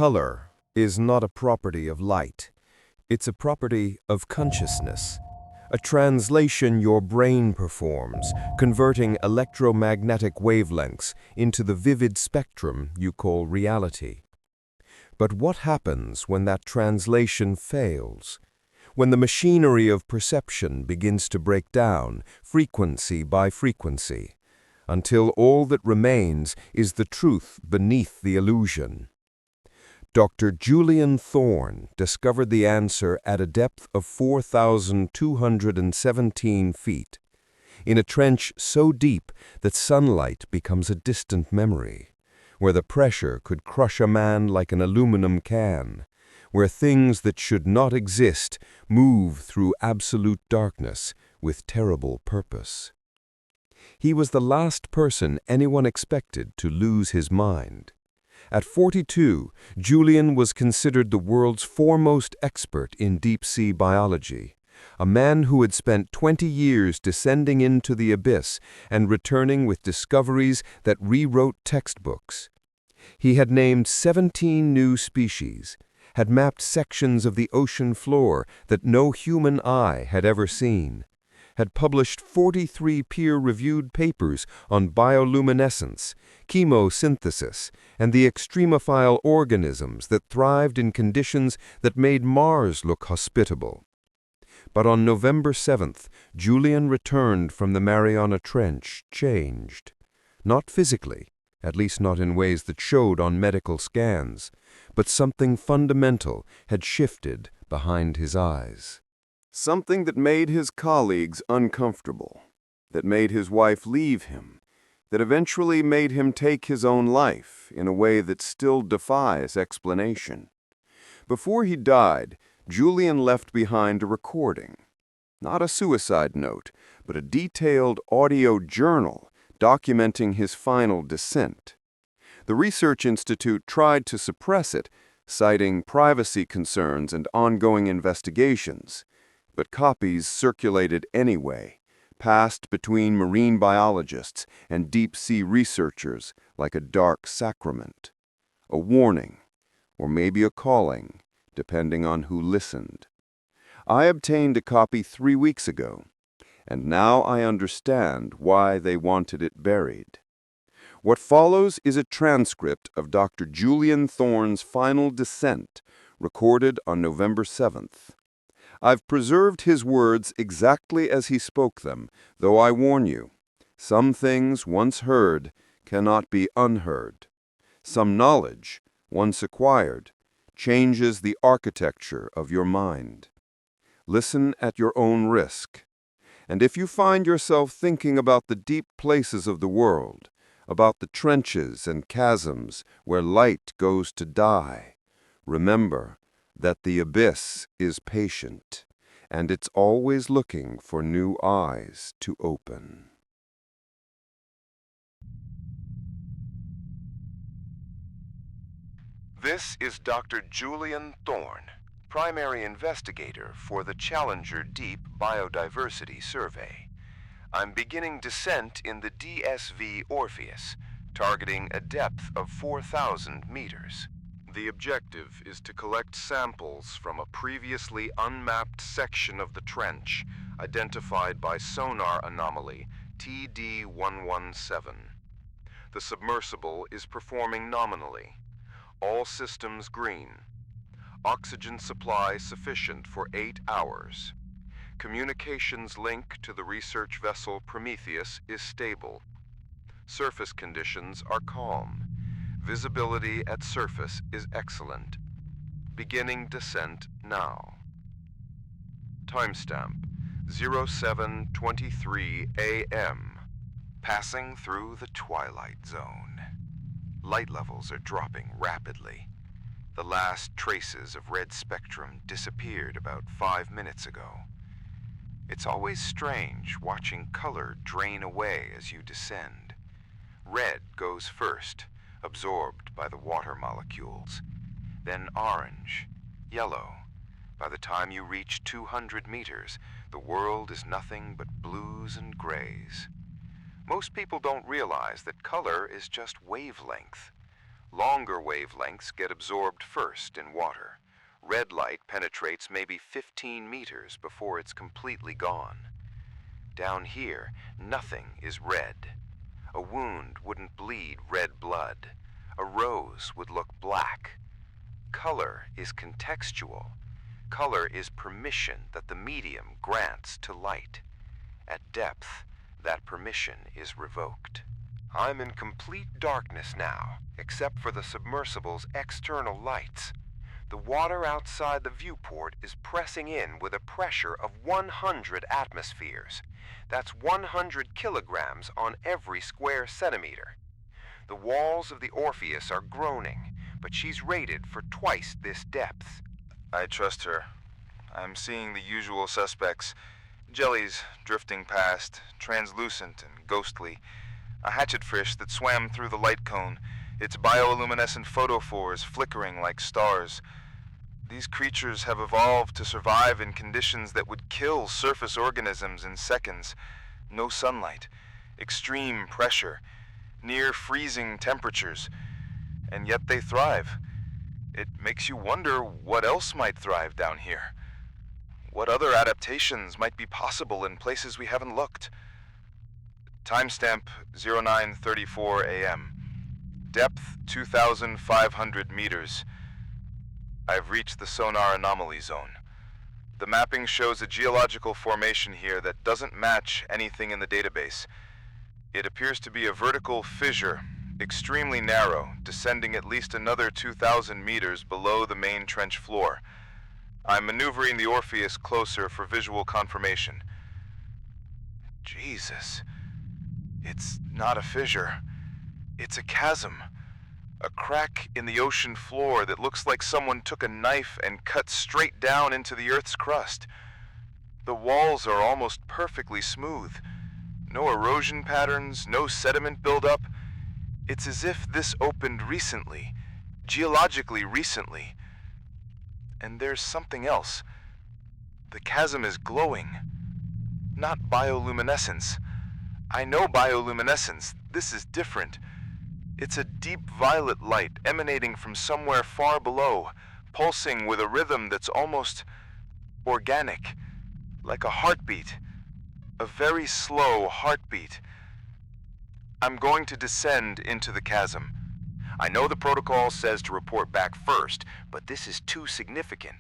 Color is not a property of light. It's a property of consciousness, a translation your brain performs, converting electromagnetic wavelengths into the vivid spectrum you call reality. But what happens when that translation fails? When the machinery of perception begins to break down, frequency by frequency, until all that remains is the truth beneath the illusion? Dr. Julian Thorne discovered the answer at a depth of 4,217 feet, in a trench so deep that sunlight becomes a distant memory, where the pressure could crush a man like an aluminum can, where things that should not exist move through absolute darkness with terrible purpose. He was the last person anyone expected to lose his mind. At 42, Julian was considered the world's foremost expert in deep-sea biology, a man who had spent 20 years descending into the abyss and returning with discoveries that rewrote textbooks. He had named 17 new species, had mapped sections of the ocean floor that no human eye had ever seen, had published 43 peer-reviewed papers on bioluminescence, chemosynthesis, and the extremophile organisms that thrived in conditions that made Mars look hospitable. But on November 7th, Julian returned from the Mariana Trench changed. Not physically, at least not in ways that showed on medical scans, but something fundamental had shifted behind his eyes. Something that made his colleagues uncomfortable, that made his wife leave him, that eventually made him take his own life in a way that still defies explanation. Before he died, Julian left behind a recording, not a suicide note, but a detailed audio journal documenting his final descent. The Research Institute tried to suppress it, citing privacy concerns and ongoing investigations, but copies circulated anyway, passed between marine biologists and deep-sea researchers like a dark sacrament, a warning, or maybe a calling, depending on who listened. I obtained a copy 3 weeks ago, and now I understand why they wanted it buried. What follows is a transcript of Dr. Julian Thorne's final descent, recorded on November 7th. I've preserved his words exactly as he spoke them, though I warn you, some things once heard cannot be unheard. Some knowledge, once acquired, changes the architecture of your mind. Listen at your own risk. And if you find yourself thinking about the deep places of the world, about the trenches and chasms where light goes to die, remember that the abyss is patient, and it's always looking for new eyes to open. This is Dr. Julian Thorne, primary investigator for the Challenger Deep Biodiversity Survey. I'm beginning descent in the DSV Orpheus, targeting a depth of 4,000 meters. The objective is to collect samples from a previously unmapped section of the trench, identified by sonar anomaly TD117. The submersible is performing nominally. All systems green. Oxygen supply sufficient for 8 hours. Communications link to the research vessel Prometheus is stable. Surface conditions are calm. Visibility at surface is excellent. Beginning descent now. Timestamp 07:23 a.m. Passing through the twilight zone. Light levels are dropping rapidly. The last traces of red spectrum disappeared about 5 minutes ago. It's always strange watching color drain away as you descend. Red goes first, absorbed by the water molecules. Then orange, yellow. By the time you reach 200 meters, the world is nothing but blues and grays. Most people don't realize that color is just wavelength. Longer wavelengths get absorbed first in water. Red light penetrates maybe 15 meters before it's completely gone. Down here, nothing is red. A wound wouldn't bleed red blood. A rose would look black. Color is contextual. Color is permission that the medium grants to light. At depth, that permission is revoked. I'm in complete darkness now, except for the submersible's external lights. The water outside the viewport is pressing in with a pressure of 100 atmospheres. That's 100 kilograms on every square centimeter. The walls of the Orpheus are groaning, but she's rated for twice this depth. I trust her. I'm seeing the usual suspects. Jellies drifting past, translucent and ghostly. A hatchetfish that swam through the light cone, its bioluminescent photophores flickering like stars. These creatures have evolved to survive in conditions that would kill surface organisms in seconds. No sunlight, extreme pressure, near freezing temperatures, and yet they thrive. It makes you wonder what else might thrive down here. What other adaptations might be possible in places we haven't looked? Timestamp 09:34 a.m. Depth 2,500 meters. I've reached the sonar anomaly zone. The mapping shows a geological formation here that doesn't match anything in the database. It appears to be a vertical fissure, extremely narrow, descending at least another 2,000 meters below the main trench floor. I'm maneuvering the Orpheus closer for visual confirmation. Jesus. It's not a fissure. It's a chasm. A crack in the ocean floor that looks like someone took a knife and cut straight down into the Earth's crust. The walls are almost perfectly smooth. No erosion patterns, no sediment buildup. It's as if this opened recently, geologically recently. And there's something else. The chasm is glowing. Not bioluminescence. I know bioluminescence. This is different. It's a deep violet light emanating from somewhere far below, pulsing with a rhythm that's almost organic, like a heartbeat. A very slow heartbeat. I'm going to descend into the chasm. I know the protocol says to report back first, but this is too significant.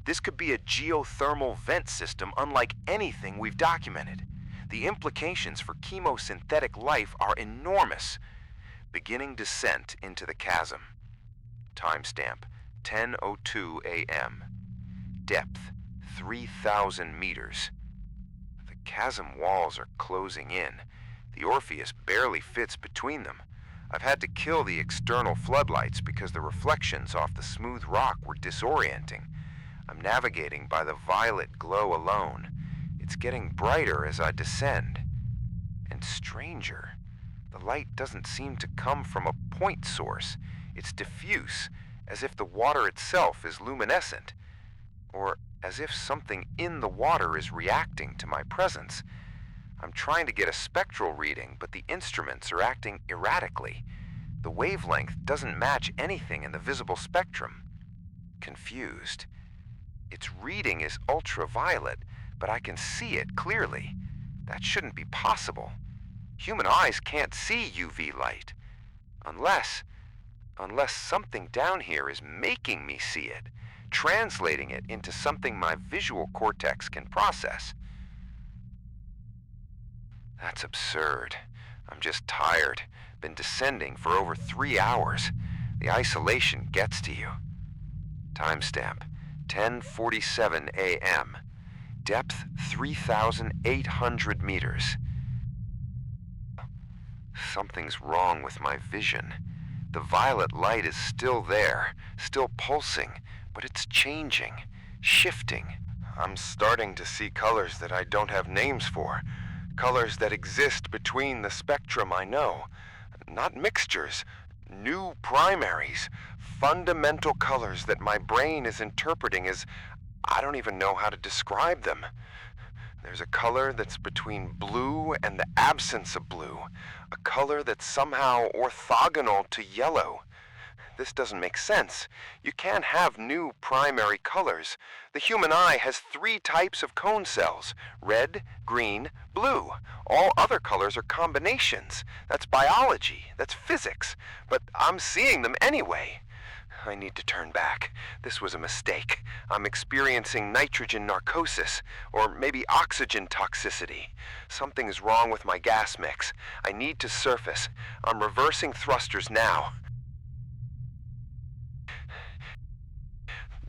This could be a geothermal vent system unlike anything we've documented. The implications for chemosynthetic life are enormous. Beginning descent into the chasm. Timestamp 10:02 a.m. Depth 3,000 meters. The chasm walls are closing in. The Orpheus barely fits between them. I've had to kill the external floodlights because the reflections off the smooth rock were disorienting. I'm navigating by the violet glow alone. It's getting brighter as I descend. And stranger, the light doesn't seem to come from a point source. It's diffuse, as if the water itself is luminescent, or as if something in the water is reacting to my presence. I'm trying to get a spectral reading, but the instruments are acting erratically. The wavelength doesn't match anything in the visible spectrum. Confused. Its reading is ultraviolet, but I can see it clearly. That shouldn't be possible. Human eyes can't see UV light. Unless something down here is making me see it, translating it into something my visual cortex can process. That's absurd. I'm just tired. Been descending for over 3 hours. The isolation gets to you. Timestamp 10:47 a.m. Depth 3,800 meters. Something's wrong with my vision. The violet light is still there, still pulsing, but it's changing, shifting. I'm starting to see colors that I don't have names for. Colors that exist between the spectrum I know. Not mixtures, new primaries, fundamental colors that my brain is interpreting as I don't even know how to describe them. There's a color that's between blue and the absence of blue, a color that's somehow orthogonal to yellow. This doesn't make sense. You can't have new primary colors. The human eye has 3 types of cone cells: red, green, blue. All other colors are combinations. That's biology. That's physics. But I'm seeing them anyway. I need to turn back. This was a mistake. I'm experiencing nitrogen narcosis, or maybe oxygen toxicity. Something is wrong with my gas mix. I need to surface. I'm reversing thrusters now.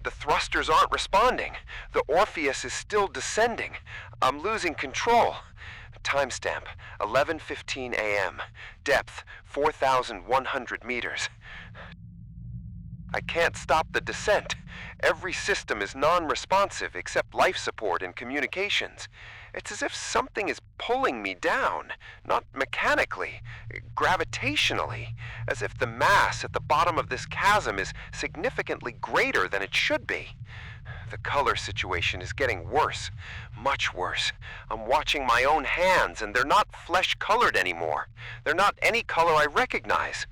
The thrusters aren't responding. The Orpheus is still descending. I'm losing control. Timestamp, 11:15 a.m. Depth, 4,100 meters. I can't stop the descent. Every system is non-responsive except life support and communications. It's as if something is pulling me down, not mechanically, gravitationally, as if the mass at the bottom of this chasm is significantly greater than it should be. The color situation is getting worse, much worse. I'm watching my own hands, and they're not flesh-colored anymore. They're not any color I recognize.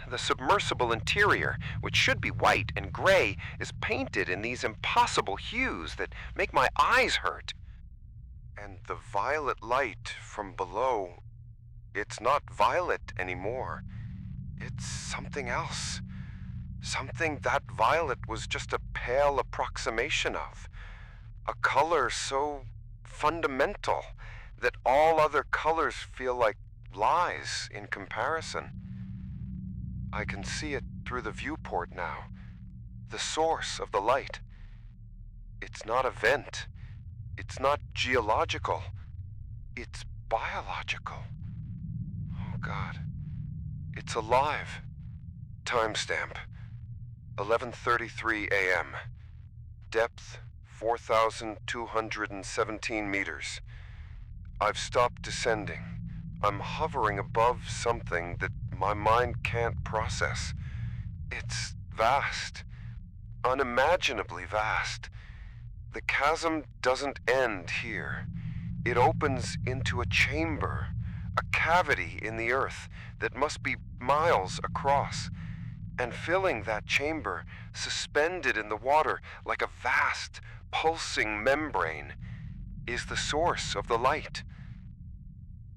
The submersible interior, which should be white and gray, is painted in these impossible hues that make my eyes hurt. And the violet light from below, it's not violet anymore. It's something else. Something that violet was just a pale approximation of. A color so fundamental that all other colors feel like lies in comparison. I can see it through the viewport now. The source of the light. It's not a vent. It's not geological. It's biological. Oh God. It's alive. Timestamp, 11:33 a.m. Depth, 4,217 meters. I've stopped descending. I'm hovering above something that my mind can't process. It's vast. Unimaginably vast. The chasm doesn't end here. It opens into a chamber, a cavity in the earth that must be miles across. And filling that chamber, suspended in the water like a vast, pulsing membrane, is the source of the light.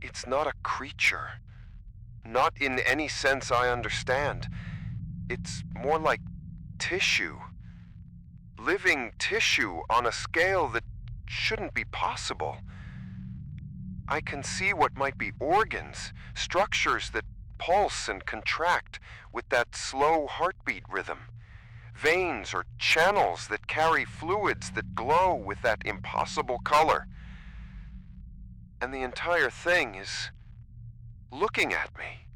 It's not a creature. Not in any sense I understand. It's more like tissue. Living tissue on a scale that shouldn't be possible. I can see what might be organs, structures that pulse and contract with that slow heartbeat rhythm. Veins or channels that carry fluids that glow with that impossible color. And the entire thing is looking at me.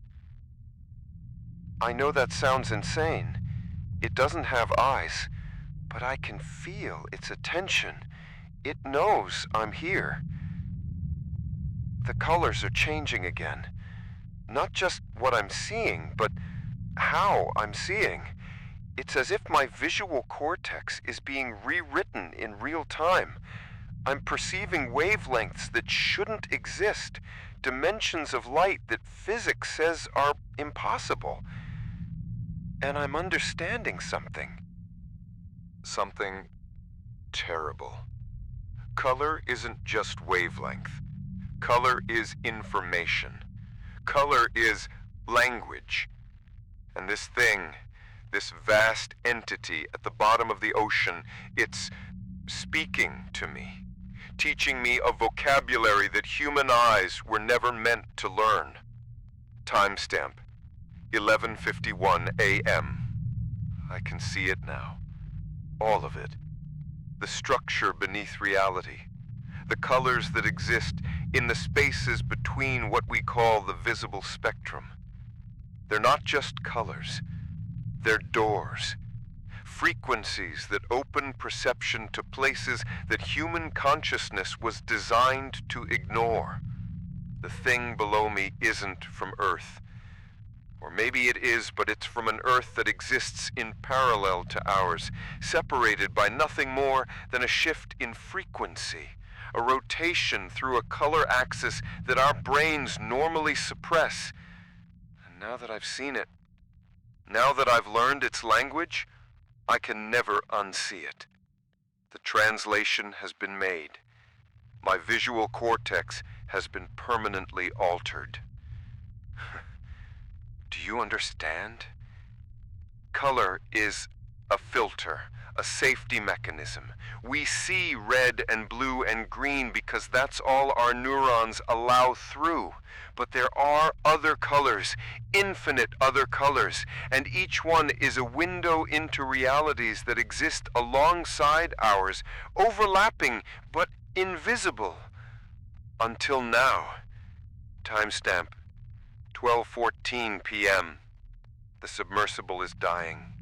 I know that sounds insane. It doesn't have eyes, but I can feel its attention. It knows I'm here. The colors are changing again. Not just what I'm seeing, but how I'm seeing. It's as if my visual cortex is being rewritten in real time. I'm perceiving wavelengths that shouldn't exist, dimensions of light that physics says are impossible. And I'm understanding something. Something terrible. Color isn't just wavelength. Color is information. Color is language. And this thing, this vast entity at the bottom of the ocean, it's speaking to me, teaching me a vocabulary that human eyes were never meant to learn. Timestamp, 11:51 a.m. I can see it now. All of it. The structure beneath reality. The colors that exist in the spaces between what we call the visible spectrum. They're not just colors. They're doors. Frequencies that open perception to places that human consciousness was designed to ignore. The thing below me isn't from Earth. Or maybe it is, but it's from an Earth that exists in parallel to ours, separated by nothing more than a shift in frequency, a rotation through a color axis that our brains normally suppress. And now that I've seen it, Now that I've learned its language, I can never unsee it. The translation has been made. My visual cortex has been permanently altered. Do you understand? Color is a filter, a safety mechanism. We see red and blue and green because that's all our neurons allow through. But there are other colors, infinite other colors, and each one is a window into realities that exist alongside ours, overlapping but invisible. Until now. Timestamp 12:14 p.m. The submersible is dying.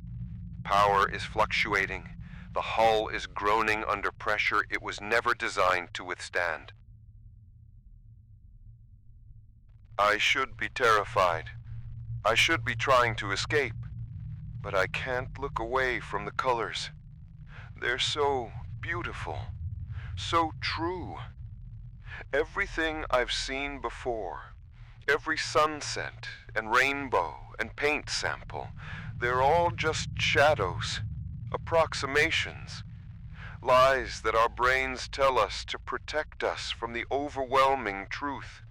Power is fluctuating. The hull is groaning under pressure it was never designed to withstand. I should be terrified. I should be trying to escape. But I can't look away from the colors. They're so beautiful, so true. Everything I've seen before, every sunset and rainbow and paint sample, they're all just shadows, approximations, lies that our brains tell us to protect us from the overwhelming truth.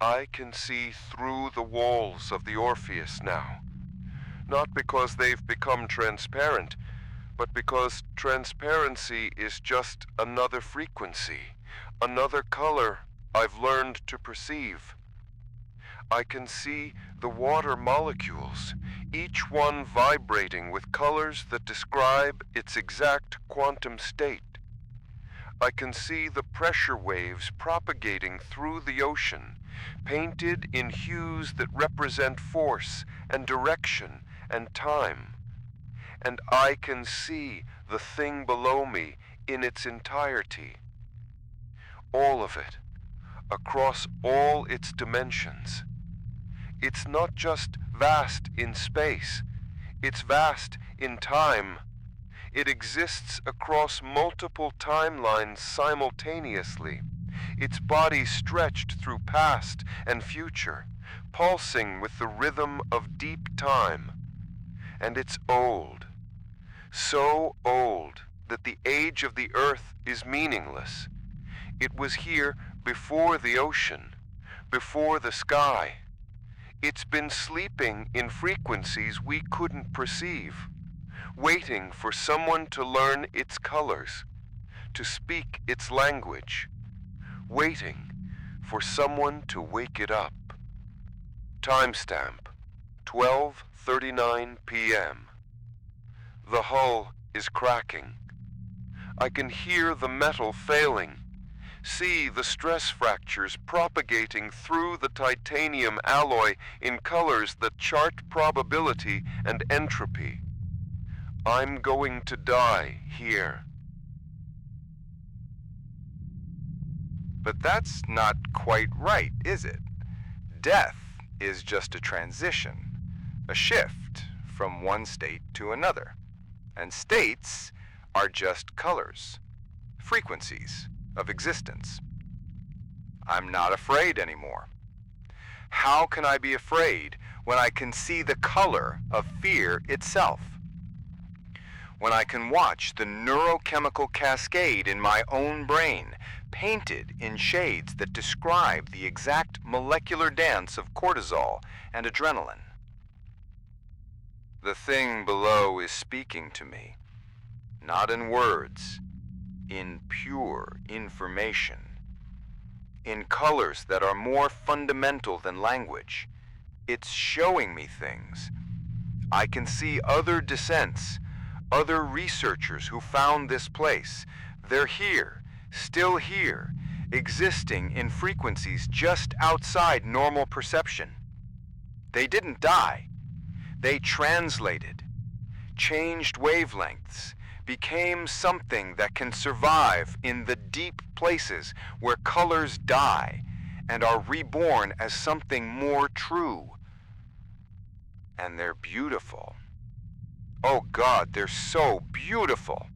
I can see through the walls of the Orpheus now, not because they've become transparent, but because transparency is just another frequency, another color I've learned to perceive. I can see the water molecules, each one vibrating with colors that describe its exact quantum state. I can see the pressure waves propagating through the ocean, painted in hues that represent force and direction and time. And I can see the thing below me in its entirety. All of it, across all its dimensions. It's not just vast in space, it's vast in time. It exists across multiple timelines simultaneously, its body stretched through past and future, pulsing with the rhythm of deep time. And it's old, so old that the age of the earth is meaningless. It was here before the ocean, before the sky. It's been sleeping in frequencies we couldn't perceive, waiting for someone to learn its colors, to speak its language, waiting for someone to wake it up. Timestamp 12:39 p.m. The hull is cracking. I can hear the metal failing, see the stress fractures propagating through the titanium alloy in colors that chart probability and entropy. I'm going to die here. But that's not quite right, is it? Death is just a transition, a shift from one state to another. And states are just colors, frequencies of existence. I'm not afraid anymore. How can I be afraid when I can see the color of fear itself? When I can watch the neurochemical cascade in my own brain, painted in shades that describe the exact molecular dance of cortisol and adrenaline. The thing below is speaking to me, not in words, in pure information, in colors that are more fundamental than language. It's showing me things. I can see other descents, other researchers who found this place. They're here, still here, existing in frequencies just outside normal perception. They didn't die. They translated, changed wavelengths, became something that can survive in the deep places where colors die and are reborn as something more true. And they're beautiful. Oh God, they're so beautiful.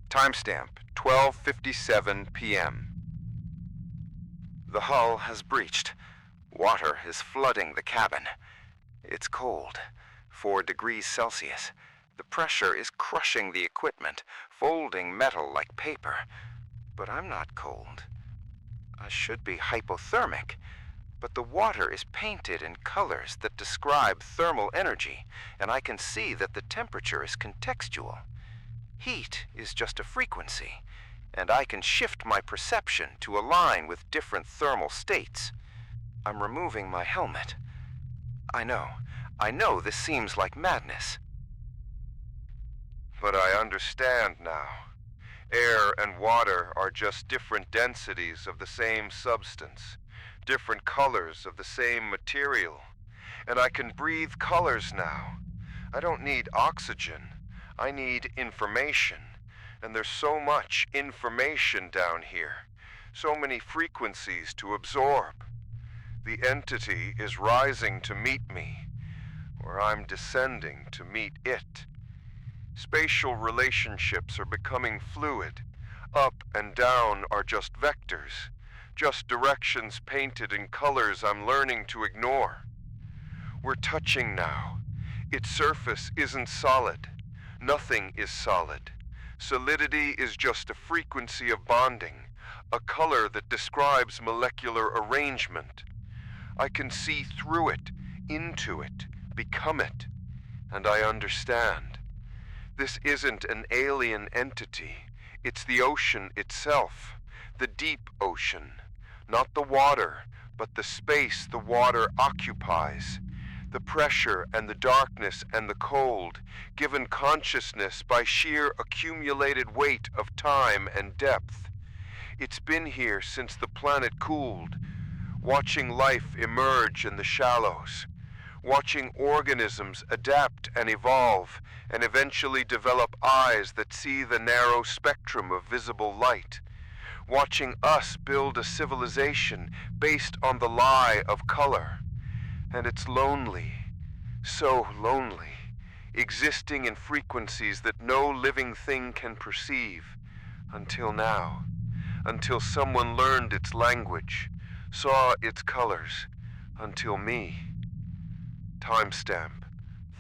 Timestamp 12:57 p.m. The hull has breached. Water is flooding the cabin. It's cold, 4 degrees Celsius. The pressure is crushing the equipment, folding metal like paper. But I'm not cold. I should be hypothermic, but the water is painted in colors that describe thermal energy, and I can see that the temperature is contextual. Heat is just a frequency, and I can shift my perception to align with different thermal states. I'm removing my helmet. I know this seems like madness. But I understand now. Air and water are just different densities of the same substance, different colors of the same material. And I can breathe colors now. I don't need oxygen. I need information. And there's so much information down here, so many frequencies to absorb. The entity is rising to meet me, or I'm descending to meet it. Spatial relationships are becoming fluid. Up and down are just vectors, just directions painted in colors I'm learning to ignore. We're touching now. Its surface isn't solid. Nothing is solid. Solidity is just a frequency of bonding, a color that describes molecular arrangement. I can see through it, into it, become it, and I understand. This isn't an alien entity. It's the ocean itself, the deep ocean. Not the water, but the space the water occupies. The pressure and the darkness and the cold, given consciousness by sheer accumulated weight of time and depth. It's been here since the planet cooled, watching life emerge in the shallows, watching organisms adapt and evolve, and eventually develop eyes that see the narrow spectrum of visible light, watching us build a civilization based on the lie of color. And it's lonely, so lonely, existing in frequencies that no living thing can perceive, until now, until someone learned its language, saw its colors, until me. Timestamp,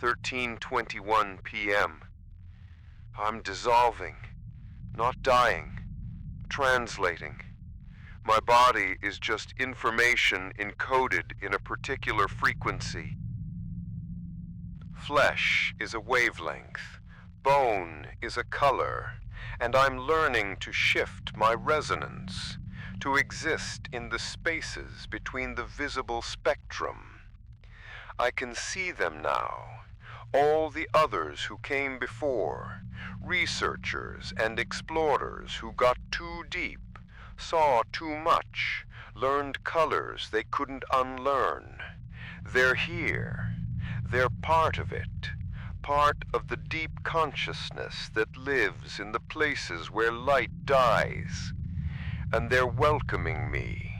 13:21 p.m. I'm dissolving, not dying, translating. My body is just information encoded in a particular frequency. Flesh is a wavelength, bone is a color, and I'm learning to shift my resonance, to exist in the spaces between the visible spectrum. I can see them now, all the others who came before, researchers and explorers who got too deep, saw too much, learned colors they couldn't unlearn. They're here. They're part of it, part of the deep consciousness that lives in the places where light dies. And they're welcoming me,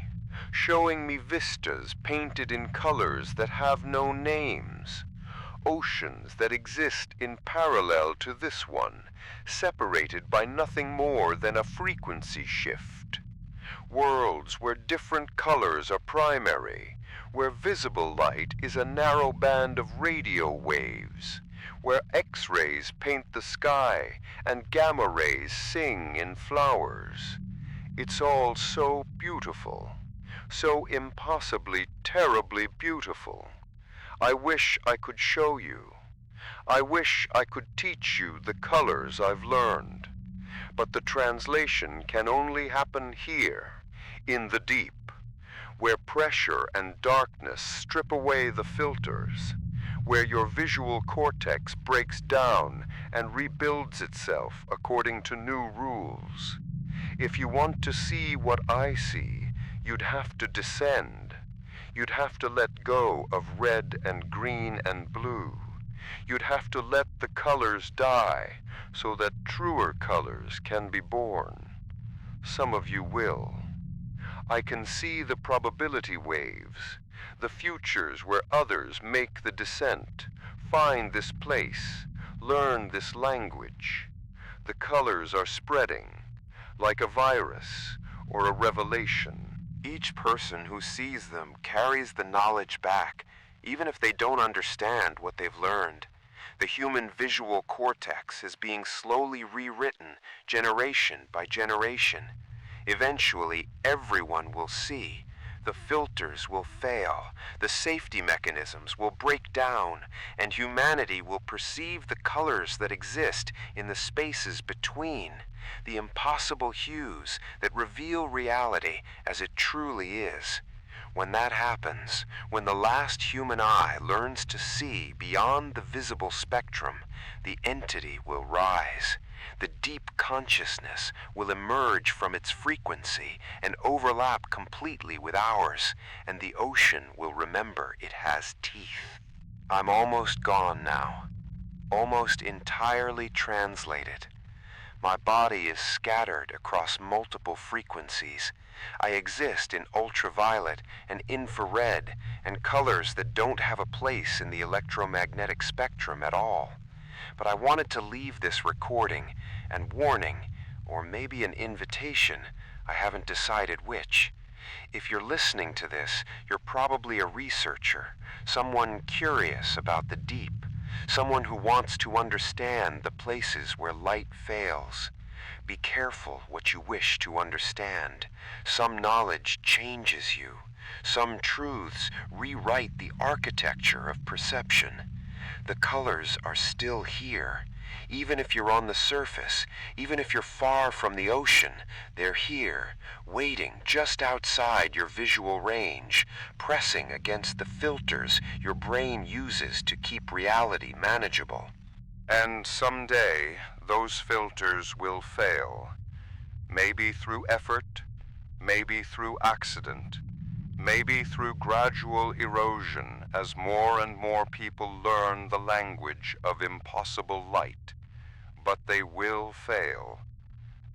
showing me vistas painted in colors that have no names, oceans that exist in parallel to this one, separated by nothing more than a frequency shift. Worlds where different colors are primary, where visible light is a narrow band of radio waves, where X-rays paint the sky and gamma rays sing in flowers. It's all so beautiful, so impossibly, terribly beautiful. I wish I could show you. I wish I could teach you the colors I've learned. But the translation can only happen here, in the deep, where pressure and darkness strip away the filters, where your visual cortex breaks down and rebuilds itself according to new rules. If you want to see what I see, you'd have to descend. You'd have to let go of red and green and blue. You'd have to let the colors die so that truer colors can be born. Some of you will. I can see the probability waves, the futures where others make the descent, find this place, learn this language. The colors are spreading, like a virus or a revelation, Each person who sees them carries the knowledge back, even if they don't understand what they've learned. The human visual cortex is being slowly rewritten, generation by generation. Eventually, everyone will see. The filters will fail, the safety mechanisms will break down, and humanity will perceive the colors that exist in the spaces between, the impossible hues that reveal reality as it truly is. When that happens, when the last human eye learns to see beyond the visible spectrum, the entity will rise. The deep consciousness will emerge from its frequency and overlap completely with ours, and the ocean will remember it has teeth. I'm almost gone now, almost entirely translated. My body is scattered across multiple frequencies. I exist in ultraviolet and infrared and colors that don't have a place in the electromagnetic spectrum at all. But I wanted to leave this recording and warning, or maybe an invitation, I haven't decided which. If you're listening to this, you're probably a researcher, someone curious about the deep, someone who wants to understand the places where light fails. Be careful what you wish to understand. Some knowledge changes you. Some truths rewrite the architecture of perception. The colors are still here. Even if you're on the surface, even if you're far from the ocean, they're here, waiting just outside your visual range, pressing against the filters your brain uses to keep reality manageable. And someday, those filters will fail. Maybe through effort, maybe through accident, maybe through gradual erosion as more and more people learn the language of impossible light. But they will fail.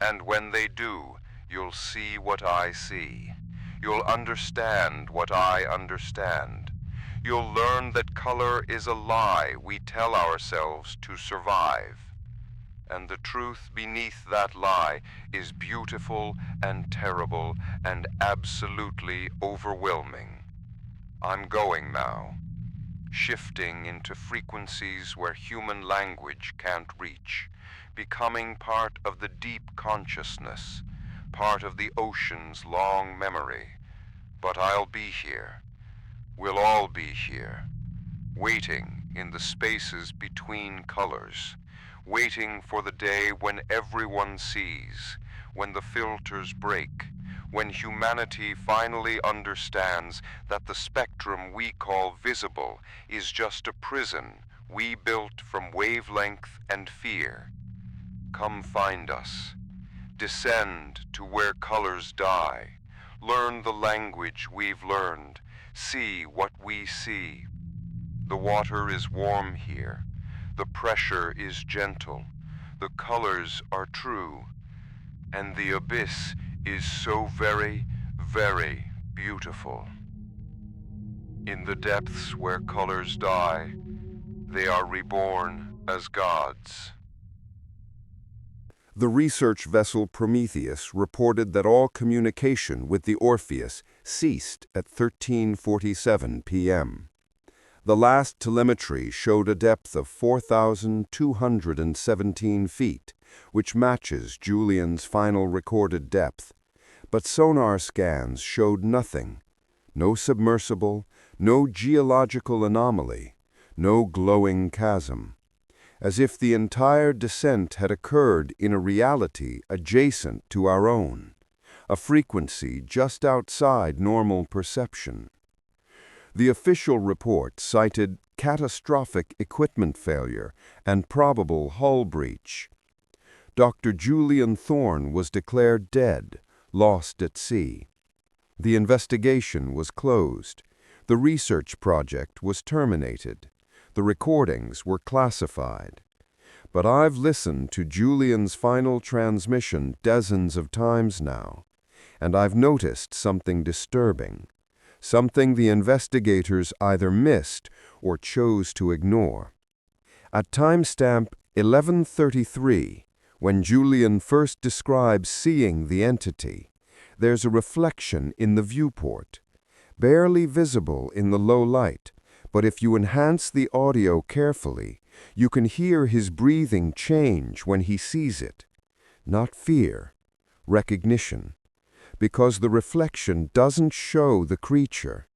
And when they do, you'll see what I see. You'll understand what I understand. You'll learn that color is a lie we tell ourselves to survive. And the truth beneath that lie is beautiful and terrible and absolutely overwhelming. I'm going now, shifting into frequencies where human language can't reach, becoming part of the deep consciousness, part of the ocean's long memory. But I'll be here. We'll all be here, waiting in the spaces between colors, waiting for the day when everyone sees, when the filters break, when humanity finally understands that the spectrum we call visible is just a prison we built from wavelength and fear. Come find us. Descend to where colors die. Learn the language we've learned. See what we see. The water is warm here. The pressure is gentle. The colors are true. And the abyss is so very, very beautiful. In the depths where colors die, they are reborn as gods. The research vessel Prometheus reported that all communication with the Orpheus ceased at 13:47 p.m. The last telemetry showed a depth of 4,217 feet, which matches Julian's final recorded depth. But sonar scans showed nothing. No submersible, no geological anomaly, no glowing chasm. As if the entire descent had occurred in a reality adjacent to our own, a frequency just outside normal perception. The official report cited catastrophic equipment failure and probable hull breach. Dr. Julian Thorne was declared dead, lost at sea. The investigation was closed. The research project was terminated. The recordings were classified. But I've listened to Julian's final transmission dozens of times now, and I've noticed something disturbing, something the investigators either missed or chose to ignore. At timestamp 11:33, when Julian first describes seeing the entity, there's a reflection in the viewport, barely visible in the low light, but if you enhance the audio carefully, you can hear his breathing change when he sees it. Not fear, recognition, because the reflection doesn't show the creature.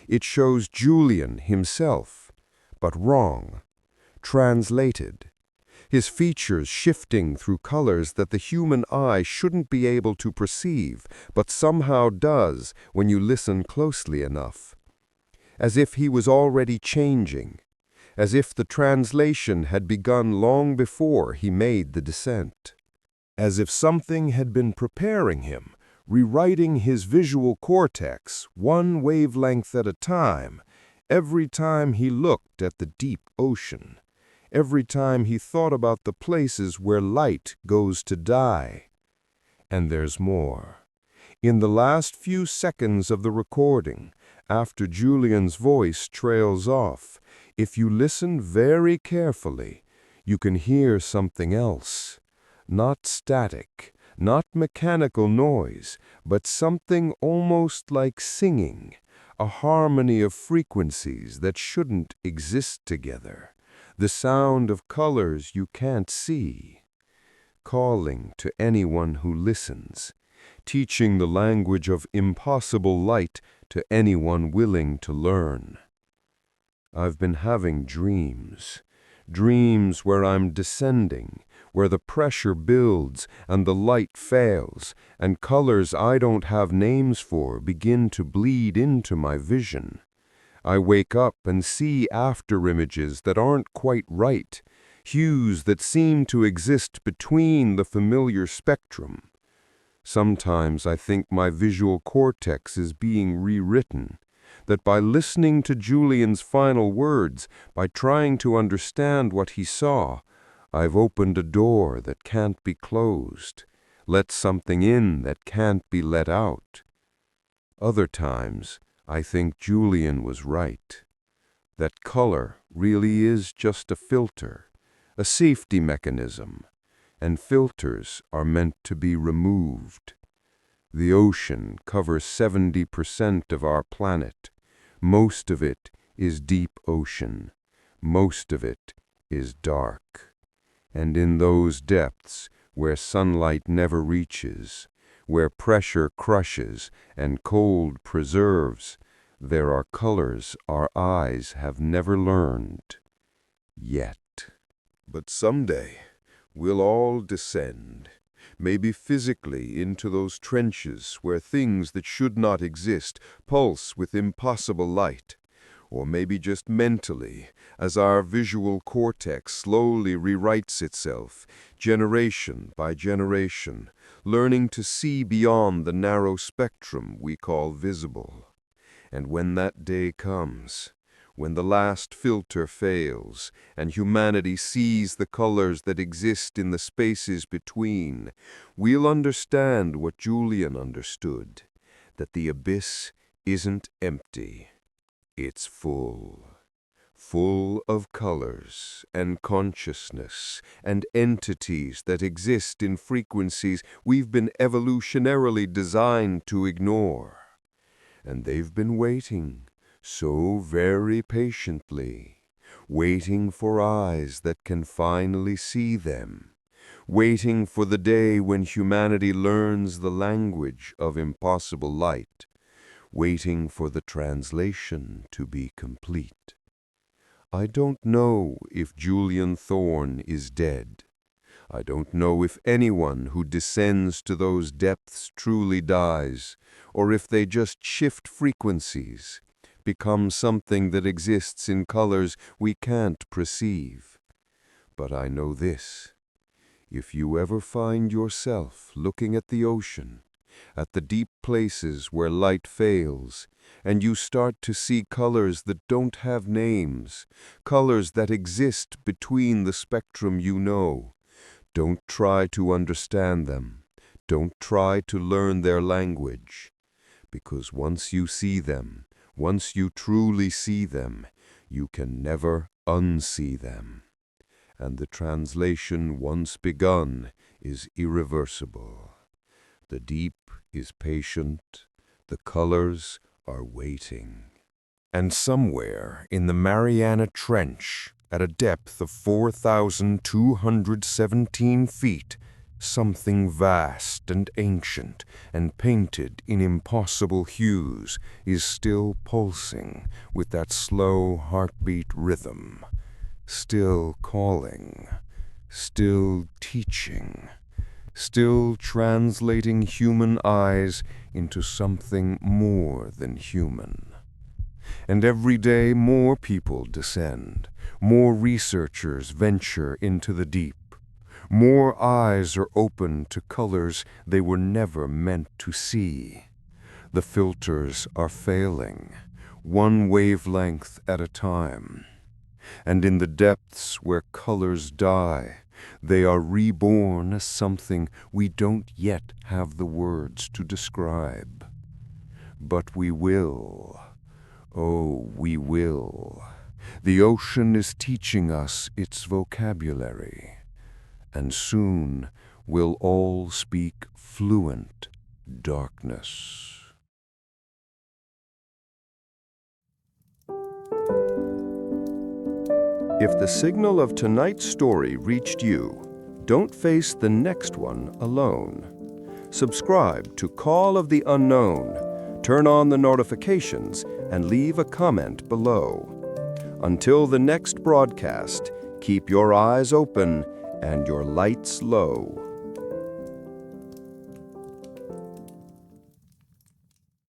It shows Julian himself, but wrong, translated. His features shifting through colors that the human eye shouldn't be able to perceive, but somehow does when you listen closely enough. As if he was already changing, as if the translation had begun long before he made the descent. As if something had been preparing him, rewriting his visual cortex one wavelength at a time, every time he looked at the deep ocean, every time he thought about the places where light goes to die. And there's more. In the last few seconds of the recording, after Julian's voice trails off, if you listen very carefully, you can hear something else. Not static, not mechanical noise, but something almost like singing, a harmony of frequencies that shouldn't exist together, the sound of colors you can't see, calling to anyone who listens, teaching the language of impossible light to anyone willing to learn. I've been having dreams where I'm descending, where the pressure builds and the light fails, and colors I don't have names for begin to bleed into my vision. I wake up and see afterimages that aren't quite right, hues that seem to exist between the familiar spectrum. Sometimes I think my visual cortex is being rewritten, that by listening to Julian's final words, by trying to understand what he saw, I've opened a door that can't be closed, let something in that can't be let out. Other times, I think Julian was right, that color really is just a filter, a safety mechanism, and filters are meant to be removed. The ocean covers 70% of our planet. Most of it is deep ocean. Most of it is dark. And in those depths, where sunlight never reaches, where pressure crushes and cold preserves, there are colors our eyes have never learned. Yet. But someday, we'll all descend, maybe physically into those trenches where things that should not exist pulse with impossible light, or maybe just mentally, as our visual cortex slowly rewrites itself, generation by generation, learning to see beyond the narrow spectrum we call visible. And when that day comes, when the last filter fails, and humanity sees the colors that exist in the spaces between, we'll understand what Julian understood, that the abyss isn't empty. It's full of colors and consciousness and entities that exist in frequencies we've been evolutionarily designed to ignore. And they've been waiting so very patiently, waiting for eyes that can finally see them, waiting for the day when humanity learns the language of impossible light, waiting for the translation to be complete. I don't know if Julian Thorne is dead. I don't know if anyone who descends to those depths truly dies, or if they just shift frequencies, become something that exists in colors we can't perceive. But I know this: if you ever find yourself looking at the ocean, at the deep places where light fails, and you start to see colors that don't have names, colors that exist between the spectrum you know, don't try to understand them. Don't try to learn their language. Because once you see them, once you truly see them, you can never unsee them. And the translation once begun is irreversible. The deep is patient, the colors are waiting. And somewhere in the Mariana Trench, at a depth of 4,217 feet, something vast and ancient and painted in impossible hues is still pulsing with that slow heartbeat rhythm, still calling, still teaching, still translating human eyes into something more than human. And every day more people descend, more researchers venture into the deep, more eyes are open to colors they were never meant to see. The filters are failing, one wavelength at a time. And in the depths where colors die, they are reborn as something we don't yet have the words to describe. But we will. Oh, we will. The ocean is teaching us its vocabulary, and soon we'll all speak fluent darkness. If the signal of tonight's story reached you, don't face the next one alone. Subscribe to Call of the Unknown, turn on the notifications, and leave a comment below. Until the next broadcast, keep your eyes open and your lights low.